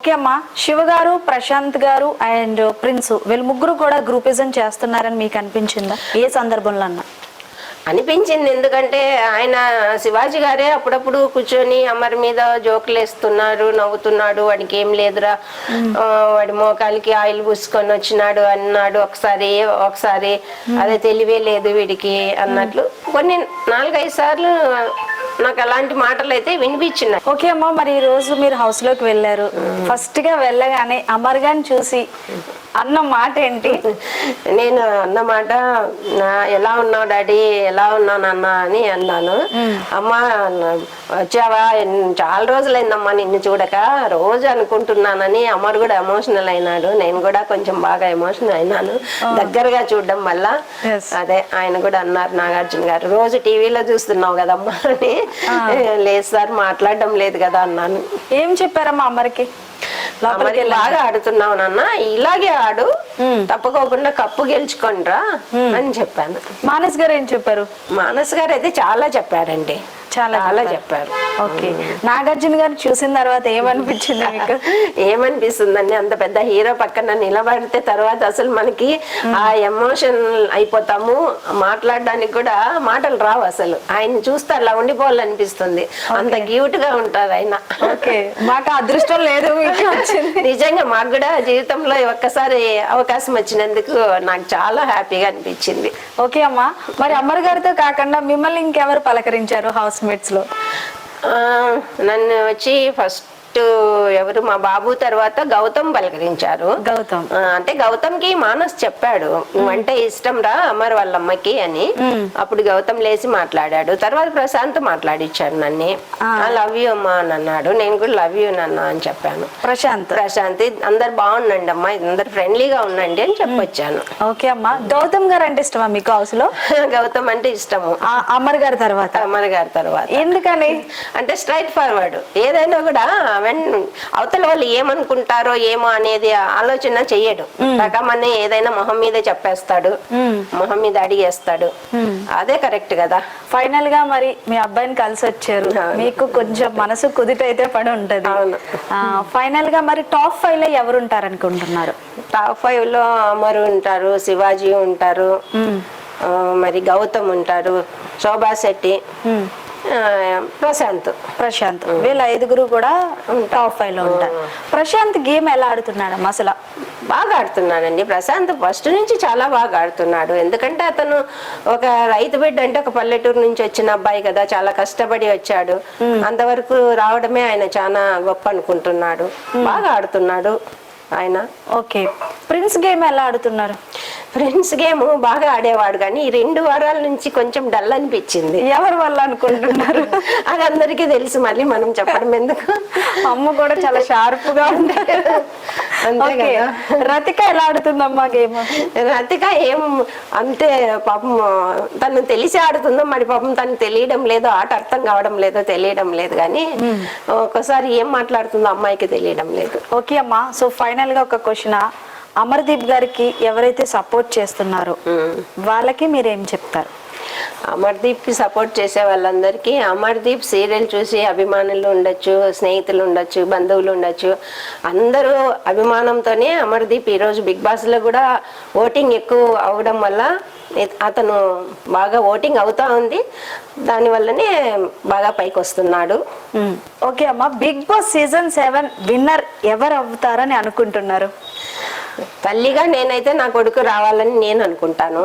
Okay అమ్మా, శివ గారు, ప్రశాంత్ గారు అండ్ ప్రిన్స్ వీళ్ళు ముగ్గురు కూడా గ్రూపిజం చేస్తున్నారని మీకు అనిపించిందా? ఏ సందర్భంలో అన్నా అనిపించింది. ఎందుకంటే ఆయన శివాజీ గారే అప్పుడప్పుడు కూర్చొని అమర్ మీద జోకులు వేస్తున్నాడు, నవ్వుతున్నాడు. వాడికి ఏం లేదురా, వాడి మోకాలికి ఆయిల్ పూసుకొని వచ్చినాడు అన్నాడు ఒకసారి అదే తెలివే లేదు వీడికి అన్నట్లు కొన్ని 4-5 సార్లు నాకు అలాంటి మాటలు అయితే వినిపించినాయి. ఓకే అమ్మా, మరి ఈ రోజు మీరు హౌస్ లోకి వెళ్ళారు. ఫస్ట్ గా వెళ్ళగానే అమర్ గారిని చూసి అన్న మాట ఏంటి? నేను అన్న మాట, ఎలా ఉన్నావు డాడీ, ఎలా ఉన్నావు నాన్న అని అన్నాను. అమ్మ వచ్చావా, చాలా రోజులైందమ్మా నిన్ను చూడక, రోజు అనుకుంటున్నానని అమర్ కూడా ఎమోషనల్ అయినాడు. నేను కూడా కొంచెం బాగా ఎమోషనల్ అయినాను దగ్గరగా చూడడం వల్ల. అదే ఆయన కూడా అన్నారు, నాగార్జున గారు రోజు టీవీలో చూస్తున్నావు కదమ్మా అని. లేదు సార్, మాట్లాడడం లేదు కదా అన్నాను. ఏం చెప్పారమ్మా అమర్కి? బాగా ఆడుతున్నావు నాన్న, ఇలాగే ఆడు, తప్పకోకుండా కప్పు గెలుచుకోండిరా అని చెప్పాను. మానస్ గారు ఏం చెప్పారు? మానస్ గారు అయితే చాలా చెప్పారండి, చాలా చెప్పారు. ఓకే, నాగార్జున గారు చూసిన తర్వాత ఏమనిపించింది మీకు? ఏమనిపిస్తుందండి, అంత పెద్ద హీరో పక్కన నిలబడితే తర్వాత అసలు మనకి ఆ ఎమోషన్ అయిపోతాము, మాట్లాడడానికి కూడా మాటలు రావు. అసలు ఆయన చూస్తే అలా ఉండిపోవాలనిపిస్తుంది, అంత క్యూట్ గా ఉంటారు ఆయన. ఓకే, మాకు అదృష్టం లేదు, నిజంగా మాకు కూడా జీవితంలో ఒక్కసారి అవకాశం వచ్చినందుకు నాకు చాలా హ్యాపీగా అనిపించింది. ఓకే అమ్మా, మరి అమర్ గారితో కాకుండా మిమ్మల్ని ఇంకెవరు పలకరించారు హౌస్ మేట్స్ లో? నన్ను వచ్చి ఫస్ట్ ఎవరు, మా బాబు తర్వాత గౌతమ్ పలకరించారు. గౌతమ్ అంటే గౌతమ్ కి మానస్ చెప్పాడు, నువ్వంటే ఇష్టం రా అమర్ వాళ్ళ అమ్మకి అని. అప్పుడు గౌతమ్ లేచి మాట్లాడాడు. తర్వాత ప్రశాంత్ మాట్లాడిచ్చాడు నన్ను. లవ్ యూ అమ్మా అని అన్నాడు. నేను కూడా లవ్ యూ నాన్న అని చెప్పాను. ప్రశాంత్ అందరు బాగుండండి అమ్మా, అందరు ఫ్రెండ్లీగా ఉండండి అని చెప్పొచ్చాను. ఓకే అమ్మా, గౌతమ్ గారు అంటే ఇష్టమా మీకు హౌస్ లో? గౌతమ్ అంటే ఇష్టము. అమర్ గారి తర్వాత? అమర్ గారి తర్వాత. ఎందుకని? అంటే స్ట్రైట్ ఫార్వర్డ్, ఏదైనా కూడా అవతల వాళ్ళు ఏమనుకుంటారో ఏమో అనేది ఆలోచన చెయ్యడు. రకమని ఏదైనా మొహం మీదే చెప్పేస్తాడు, మొహం మీద అడిగేస్తాడు. అదే కరెక్ట్ కదా. ఫైనల్ గా మరి మీ అబ్బాయిని కలిసి వచ్చారు, మీకు కొంచెం మనసు కుదిటైతే పడి ఉంటది. ఫైనల్ గా మరి టాప్ 5 లో ఎవరు ఉంటారు అనుకుంటున్నారు? టాప్ 5 లో అమరు ఉంటారు, శివాజీ ఉంటారు, మరి గౌతమ్ ఉంటారు, శోభా శెట్టి, ప్రశాంత్ వీళ్ళ 5 కూడా టాప్ 5 లో ఉంటారు. ప్రశాంత్ గేమ్ ఎలా ఆడుతున్నాడు అసలు? బాగా ఆడుతున్నాడండి ప్రశాంత్, ఫస్ట్ నుంచి చాలా బాగా ఆడుతున్నాడు. ఎందుకంటే అతను ఒక రైతు బిడ్డ, అంటే ఒక పల్లెటూరు నుంచి వచ్చిన అబ్బాయి కదా, చాలా కష్టపడి వచ్చాడు. అంతవరకు రావడమే ఆయన చాలా గొప్ప అనుకుంటున్నాడు. బాగా ఆడుతున్నాడు ఆయన. ఓకే, ప్రిన్స్ గేమ్ ఎలా ఆడుతున్నారు? ఫ్రెండ్స్ గేమ్ బాగా ఆడేవాడు, కానీ ఈ 2 వారాల నుంచి కొంచెం డల్ అనిపించింది. ఎవరి వల్ల అనుకుంటున్నారు? అది అందరికీ తెలుసు, మళ్ళీ మనం చెప్పడం ఎందుకు. అమ్మ కూడా చాలా షార్ప్ గా ఉంది. రతిక ఎలా ఆడుతుందమ్మా గేమ్? రతిక ఏం అంతే పాపం, తను తెలిసి ఆడుతుందో మరి పాపం తనకు తెలియడం లేదో, ఆట అర్థం కావడం లేదో తెలియడం లేదు, కానీ ఒక్కసారి ఏం మాట్లాడుతుందో అమ్మాయికి తెలియడం లేదు. ఓకే అమ్మా, సో ఫైనల్ గా ఒక క్వశ్చన్, అమర్దీప్ గారికి ఎవరైతే సపోర్ట్ చేస్తున్నారో వాళ్ళకి మీరేం చెప్తారు? అమర్దీప్ కి సపోర్ట్ చేసే వాళ్ళందరికీ, అమర్దీప్ సీరియల్ చూసి అభిమానులు ఉండొచ్చు, స్నేహితులు ఉండొచ్చు, బంధువులు ఉండొచ్చు, అందరూ అభిమానంతోనే అమర్దీప్ ఈరోజు బిగ్ బాస్ లో కూడా ఓటింగ్ ఎక్కువ అవడం వల్ల అతను బాగా ఓటింగ్ అవుతా ఉంది, దానివల్లనే బాగా పైకి వస్తున్నాడు. ఓకే అమ్మా, బిగ్ బాస్ సీజన్ 7 విన్నర్ ఎవరు అవుతారని అనుకుంటున్నారు? తల్లిగా నేనైతే నా కొడుకు రావాలని నేను అనుకుంటాను.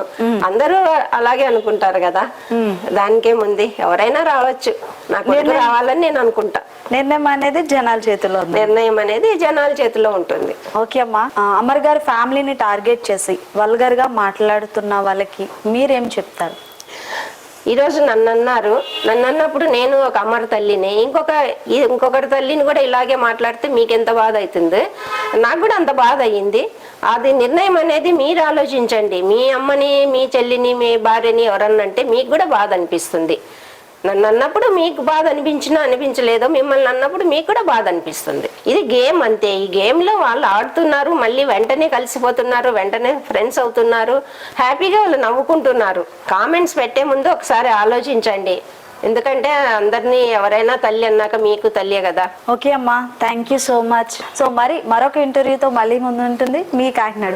అందరూ అలాగే అనుకుంటారు కదా, దానికేముంది, ఎవరైనా రావచ్చు, నా కొడుకు రావాలని నేను అనుకుంటా. నిర్ణయం అనేది జనాల చేతిలో ఉంటుంది. ఓకే అమ్మా, అమర్ గారి ఫ్యామిలీని టార్గెట్ చేసి వల్గర్ గా మాట్లాడుతున్న వాళ్ళకి మీరేం చెప్తారు? ఈరోజు నన్ను అన్నప్పుడు నేను ఒక అమర్ తల్లిని, ఇంకొకరి తల్లిని కూడా ఇలాగే మాట్లాడితే మీకు ఎంత బాధ అవుతుంది, నాకు కూడా అంత బాధ అయ్యింది. అది నిర్ణయం అనేది మీరు ఆలోచించండి. మీ అమ్మని, మీ చెల్లిని, మీ భార్యని ఎవరన్నంటే మీకు కూడా బాధ అనిపిస్తుంది. నన్ను అన్నప్పుడు మీకు బాధ అనిపించినా అనిపించలేదో, మిమ్మల్ని అన్నప్పుడు మీకు కూడా బాధ అనిపిస్తుంది. ఇది గేమ్ అంతే. ఈ గేమ్ లో వాళ్ళు ఆడుతున్నారు, మళ్ళీ వెంటనే కలిసిపోతున్నారు, వెంటనే ఫ్రెండ్స్ అవుతున్నారు, హ్యాపీగా వాళ్ళు నవ్వుకుంటున్నారు. కామెంట్స్ పెట్టే ముందు ఒకసారి ఆలోచించండి, ఎందుకంటే అందరినీ ఎవరైనా తల్లి అన్నాక మీకు తల్లియే కదా. ఓకే అమ్మా, thank you so much. So మరి మరొక ఇంటర్వ్యూతో మళ్ళీ ముందు ఉంటుంది మీ కాకినాడ.